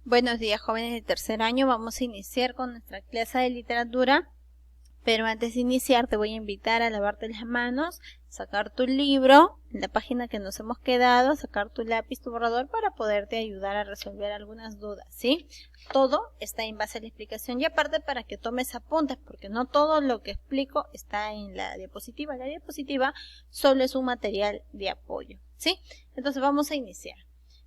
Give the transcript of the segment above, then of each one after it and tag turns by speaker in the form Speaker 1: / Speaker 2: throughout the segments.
Speaker 1: Buenos días, jóvenes de tercer año. Vamos a iniciar con nuestra clase de literatura, pero antes de iniciar te voy a invitar a lavarte las manos, sacar tu libro, en la página que nos hemos quedado, sacar tu lápiz, tu borrador para poderte ayudar a resolver algunas dudas, ¿sí? Todo está en base a la explicación y aparte para que tomes apuntes, porque no todo lo que explico está en la diapositiva. La diapositiva solo es un material de apoyo, ¿sí? Entonces vamos a iniciar.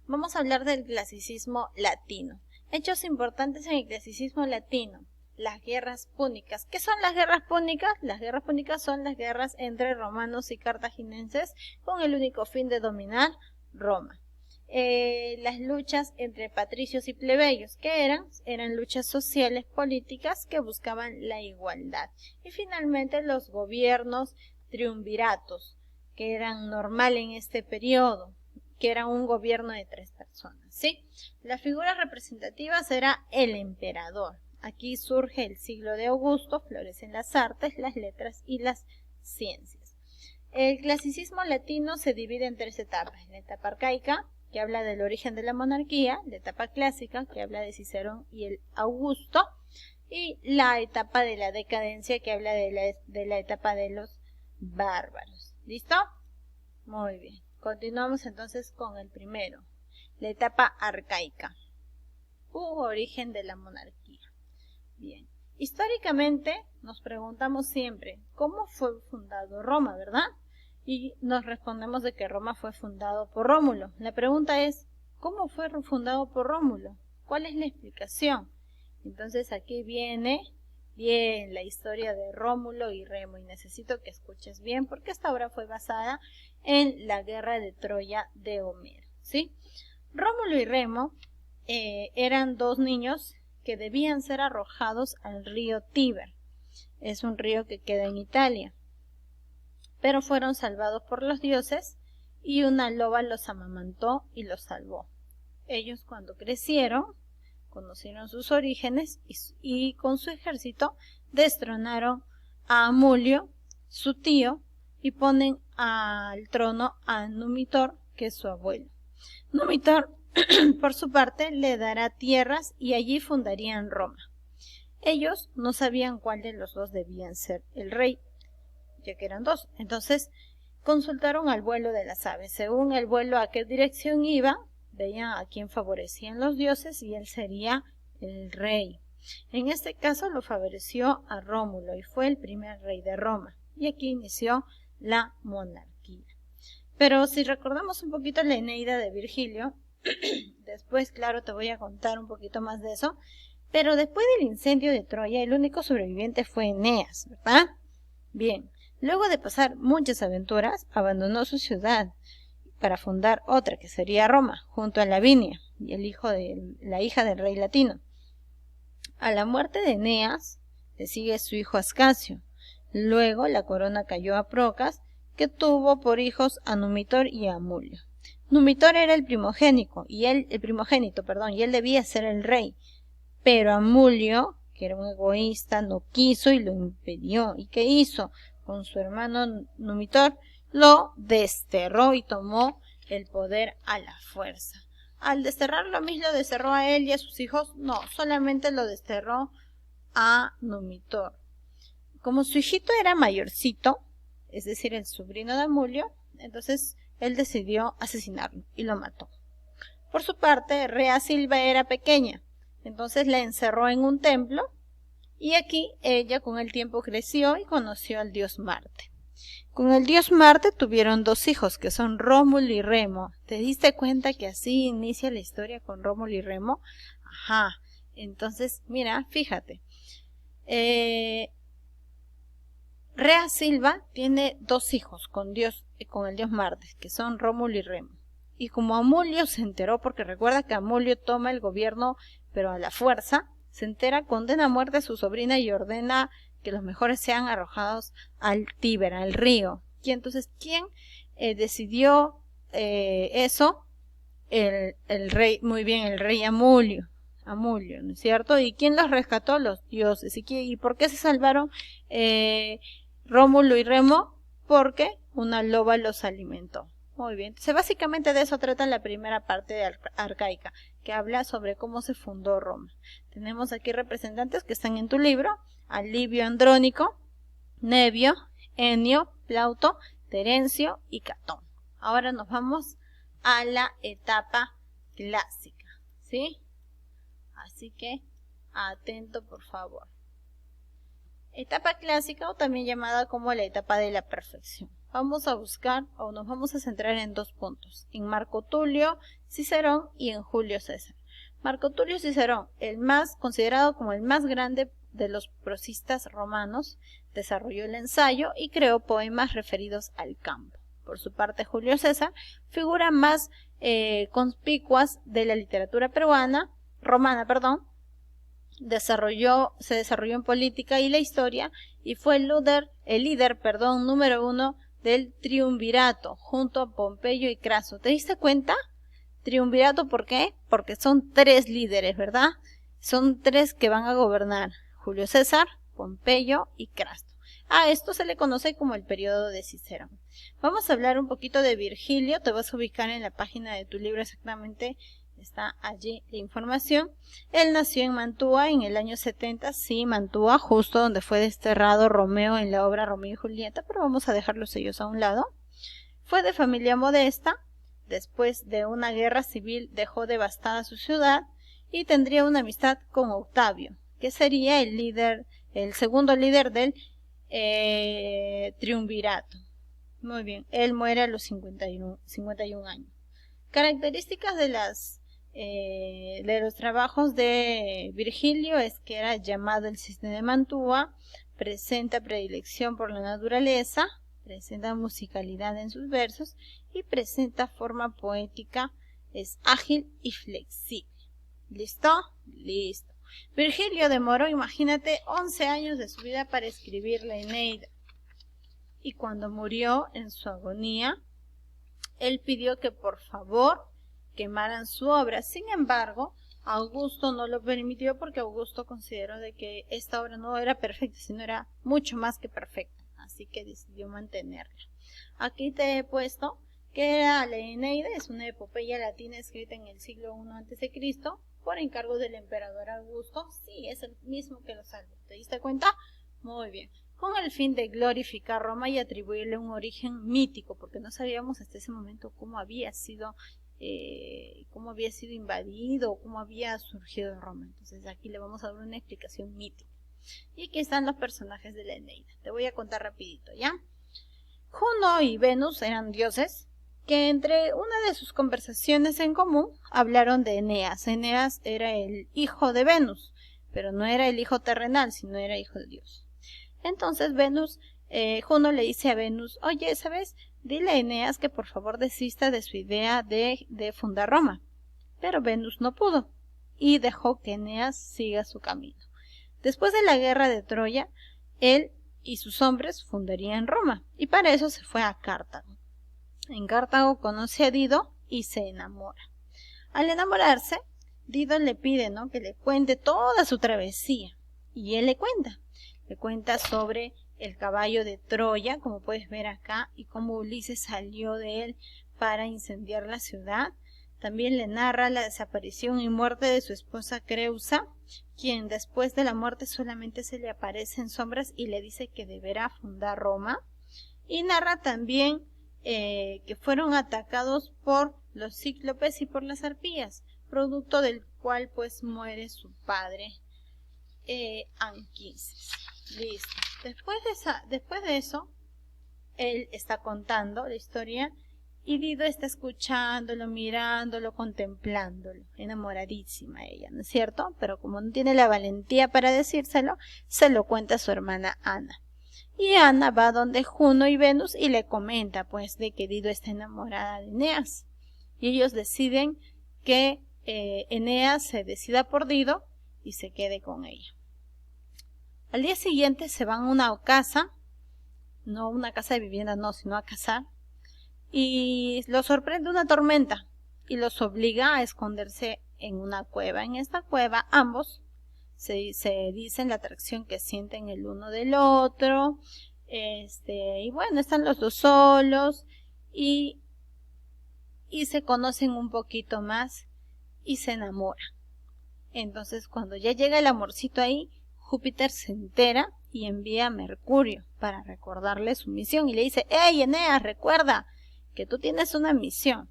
Speaker 1: Vamos a hablar del clasicismo latino. Hechos importantes en el clasicismo latino. Las guerras púnicas. ¿Qué son las guerras púnicas? Las guerras púnicas son las guerras entre romanos y cartagineses con el único fin de dominar Roma. Las luchas entre patricios y plebeyos, ¿qué eran? Eran luchas sociales políticas que buscaban la igualdad. Y finalmente los gobiernos triunviratos, que eran normal en este periodo, que era un gobierno de 3 personas, ¿sí? Las figuras representativas era el emperador. Aquí surge el siglo de Augusto, florecen las artes, las letras y las ciencias. El clasicismo latino se divide en 3 etapas. La etapa arcaica, que habla del origen de la monarquía, la etapa clásica, que habla de Cicerón y el Augusto, y la etapa de la decadencia, que habla de la etapa de los bárbaros. ¿Listo? Muy bien. Continuamos entonces con el primero, la etapa arcaica, origen de la monarquía. Bien, históricamente nos preguntamos siempre, ¿cómo fue fundado Roma, verdad? Y nos respondemos de que Roma fue fundado por Rómulo. La pregunta es, ¿cómo fue fundado por Rómulo? ¿Cuál es la explicación? Entonces aquí viene bien la historia de Rómulo y Remo, y necesito que escuches bien porque esta obra fue basada en la guerra de Troya de Homero, ¿sí? Rómulo y Remo eran 2 niños que debían ser arrojados al río Tíber. Es un río que queda en Italia, pero fueron salvados por los dioses y una loba los amamantó y los salvó. Ellos cuando crecieron conocieron sus orígenes y con su ejército destronaron a Amulio, su tío, y ponen al trono a Numitor, que es su abuelo. Numitor, por su parte, le dará tierras y allí fundarían Roma. Ellos no sabían cuál de los 2 debían ser el rey, ya que eran 2. Entonces consultaron al vuelo de las aves. Según el vuelo a qué dirección iba, veían a quién favorecían los dioses y él sería el rey. En este caso lo favoreció a Rómulo y fue el primer rey de Roma. Y aquí inició la monarquía. Pero si recordamos un poquito la Eneida de Virgilio, después, claro, te voy a contar un poquito más de eso, pero después del incendio de Troya, el único sobreviviente fue Eneas, ¿verdad? Bien, luego de pasar muchas aventuras, abandonó su ciudad para fundar otra, que sería Roma, junto a Lavinia y la hija del rey latino. A la muerte de Eneas le sigue su hijo Ascacio. Luego la corona cayó a Procas, que tuvo por hijos a Numitor y a Amulio. Numitor era el primogénito, y él debía ser el rey. Pero Amulio, que era un egoísta, no quiso y lo impidió. ¿Y qué hizo? Con su hermano Numitor lo desterró y tomó el poder a la fuerza. Al desterrarlo, ¿lo desterró a él y a sus hijos? No, solamente lo desterró a Numitor. Como su hijito era mayorcito, es decir, el sobrino de Amulio, entonces él decidió asesinarlo y lo mató. Por su parte, Rea Silva era pequeña, entonces la encerró en un templo y aquí ella con el tiempo creció y conoció al dios Marte. Con el dios Marte tuvieron 2 hijos, que son Rómulo y Remo. ¿Te diste cuenta que así inicia la historia con Rómulo y Remo? Ajá, entonces, mira, fíjate. Rea Silva tiene 2 hijos con el dios Marte, que son Rómulo y Remo. Y como Amulio se enteró, porque recuerda que Amulio toma el gobierno, pero a la fuerza, se entera, condena a muerte a su sobrina y ordena que los mejores sean arrojados al Tíber, al río. Y entonces, ¿quién decidió eso? El rey, muy bien, el rey Amulio, ¿no es cierto? ¿Y quién los rescató? Los dioses. ¿Y por qué se salvaron Rómulo y Remo? Porque una loba los alimentó. Muy bien. Entonces, básicamente de eso trata la primera parte de Arcaica, que habla sobre cómo se fundó Roma. Tenemos aquí representantes que están en tu libro: a Livio Andrónico, Nevio, Enio, Plauto, Terencio y Catón. Ahora nos vamos a la etapa clásica, ¿sí? Así que atento, por favor. Etapa clásica, o también llamada como la etapa de la perfección. Vamos a buscar, o nos vamos a centrar en 2 puntos: en Marco Tulio Cicerón y en Julio César. Marco Tulio Cicerón, considerado como el más grande de los prosistas romanos, desarrolló el ensayo y creó poemas referidos al campo. Por su parte, Julio César, figura más conspicuas de la literatura romana, se desarrolló en política y la historia, y fue el líder número 1 del triunvirato, junto a Pompeyo y Craso. ¿Te diste cuenta? Triunvirato, ¿por qué? Porque son 3 líderes, ¿verdad? Son 3 que van a gobernar: Julio César, Pompeyo y Craso. A esto se le conoce como el periodo de Cicerón. Vamos a hablar un poquito de Virgilio. Te vas a ubicar en la página de tu libro exactamente. Está allí la información. Él nació en Mantua en el año 70, sí, Mantua, justo donde fue desterrado Romeo en la obra Romeo y Julieta, pero vamos a dejar los ellos a un lado. Fue de familia modesta. Después de una guerra civil dejó devastada su ciudad y tendría una amistad con Octavio, que sería el segundo líder del triunvirato. Muy bien, él muere a los 51 años. Características de los trabajos de Virgilio es que era llamado el Cisne de Mantua, presenta predilección por la naturaleza, presenta musicalidad en sus versos y presenta forma poética, es ágil y flexible. ¿Listo? Listo. Virgilio demoró, imagínate, 11 años de su vida para escribir la Eneida. Y cuando murió en su agonía, él pidió que por favor quemaran su obra. Sin embargo, Augusto no lo permitió, porque Augusto consideró de que esta obra no era perfecta, sino era mucho más que perfecta. Así que decidió mantenerla. Aquí te he puesto que era la Eneida, es una epopeya latina escrita en el siglo I a.C. por encargo del emperador Augusto. Sí, es el mismo que los Salmos. ¿Te diste cuenta? Muy bien. Con el fin de glorificar Roma y atribuirle un origen mítico, porque no sabíamos hasta ese momento cómo había sido invadido, cómo había surgido Roma. Entonces aquí le vamos a dar una explicación mítica. Y aquí están los personajes de la Eneida. Te voy a contar rapidito, ¿ya? Juno y Venus eran dioses que entre una de sus conversaciones en común hablaron de Eneas. Eneas era el hijo de Venus, pero no era el hijo terrenal, sino era hijo de Dios. Entonces Juno le dice a Venus: oye, ¿sabes? Dile a Eneas que por favor desista de su idea de fundar Roma. Pero Venus no pudo y dejó que Eneas siga su camino. Después de la guerra de Troya, él y sus hombres fundarían Roma, y para eso se fue a Cartago. En Cartago conoce a Dido y se enamora. Al enamorarse, Dido le pide, que le cuente toda su travesía, y él le cuenta sobre el caballo de Troya, como puedes ver acá, y cómo Ulises salió de él para incendiar la ciudad. También le narra la desaparición y muerte de su esposa Creusa, quien después de la muerte solamente se le aparece en sombras y le dice que deberá fundar Roma. Y narra también que fueron atacados por los cíclopes y por las arpías, producto del cual pues muere su padre Anquises. Listo. Después de eso, él está contando la historia y Dido está escuchándolo, mirándolo, contemplándolo, enamoradísima ella, ¿no es cierto? Pero como no tiene la valentía para decírselo, se lo cuenta a su hermana Ana. Y Ana va donde Juno y Venus y le comenta pues de que Dido está enamorada de Eneas. Y ellos deciden que Eneas se decida por Dido y se quede con ella. Al día siguiente se van a una casa, no una casa de vivienda, no, sino a cazar, y los sorprende una tormenta y los obliga a esconderse en una cueva. En esta cueva ambos se dicen la atracción que sienten el uno del otro, y bueno, están los dos solos y y se conocen un poquito más y se enamoran. Entonces cuando ya llega el amorcito ahí, Júpiter se entera y envía a Mercurio para recordarle su misión y le dice: ¡Hey, Eneas, recuerda que tú tienes una misión!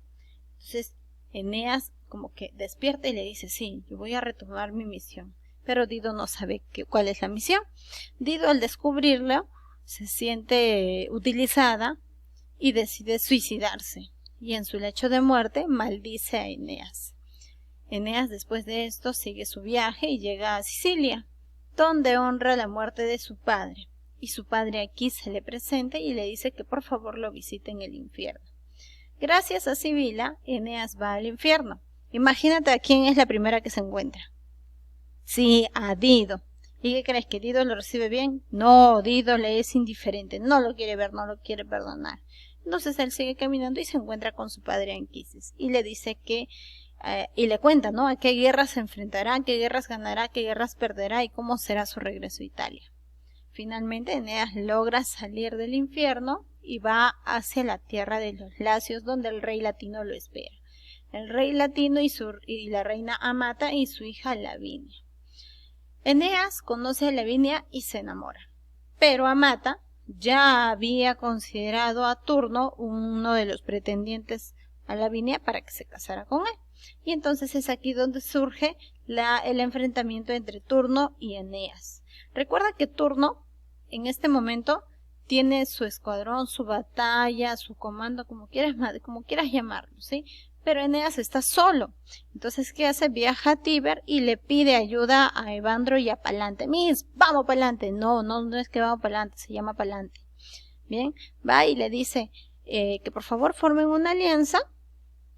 Speaker 1: Entonces Eneas como que despierta y le dice: sí, yo voy a retomar mi misión. Pero Dido no sabe cuál es la misión. Dido, al descubrirlo, se siente utilizada y decide suicidarse. Y en su lecho de muerte maldice a Eneas. Eneas, después de esto, sigue su viaje y llega a Sicilia, donde honra la muerte de su padre. Y su padre aquí se le presenta y le dice que por favor lo visite en el infierno. Gracias a Sibila, Eneas va al infierno. Imagínate a quién es la primera que se encuentra. Sí, a Dido. ¿Y qué crees? ¿Que Dido lo recibe bien? No, Dido le es indiferente, no lo quiere ver, no lo quiere perdonar. Entonces él sigue caminando y se encuentra con su padre Anquises y le dice que y le cuenta, ¿no?, a qué guerras se enfrentará, qué guerras ganará, qué guerras perderá y cómo será su regreso a Italia. Finalmente Eneas logra salir del infierno y va hacia la tierra de los Lacios, donde el rey latino lo espera. El rey latino y la reina Amata y su hija Lavinia. Eneas conoce a Lavinia y se enamora, pero Amata ya había considerado a Turno uno de los pretendientes a Lavinia para que se casara con él. Y entonces es aquí donde surge el enfrentamiento entre Turno y Eneas. Recuerda que Turno en este momento tiene su escuadrón, su batalla, su comando, como quieras llamarlo, ¿sí? Pero Eneas está solo. Entonces, ¿qué hace? Viaja a Tíber y le pide ayuda a Evandro y a Palante. ¡Vamos Palante! No es que vamos Palante, se llama Palante. Bien, va y le dice que por favor formen una alianza.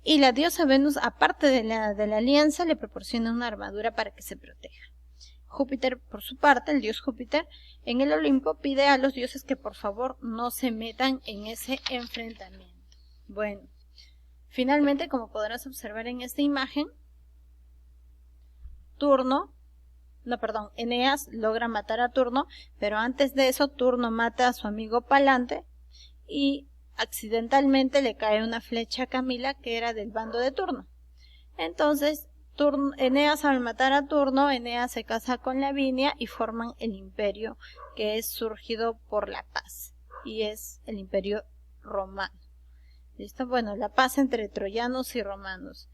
Speaker 1: Y la diosa Venus, aparte de la alianza, le proporciona una armadura para que se proteja. Júpiter, por su parte, el dios Júpiter, en el Olimpo pide a los dioses que por favor no se metan en ese enfrentamiento. Bueno, finalmente, como podrás observar en esta imagen, Eneas logra matar a Turno, pero antes de eso Turno mata a su amigo Palante y accidentalmente le cae una flecha a Camila, que era del bando de Turno. Entonces Eneas, al matar a Turno, Eneas se casa con Lavinia y forman el imperio que es surgido por la paz y es el imperio romano. ¿Listo? Bueno, la paz entre troyanos y romanos.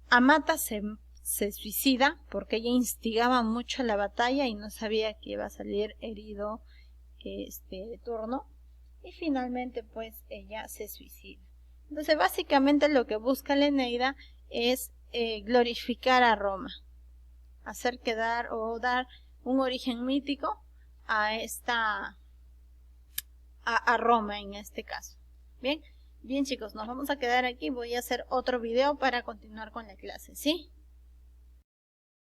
Speaker 1: Amata se suicida porque ella instigaba mucho la batalla y no sabía que iba a salir herido Turno. Y finalmente pues ella se suicida. Entonces básicamente lo que busca la Eneida es glorificar a Roma, hacer quedar o dar un origen mítico a Roma en este caso. Bien chicos, nos vamos a quedar aquí, voy a hacer otro video para continuar con la clase, ¿sí?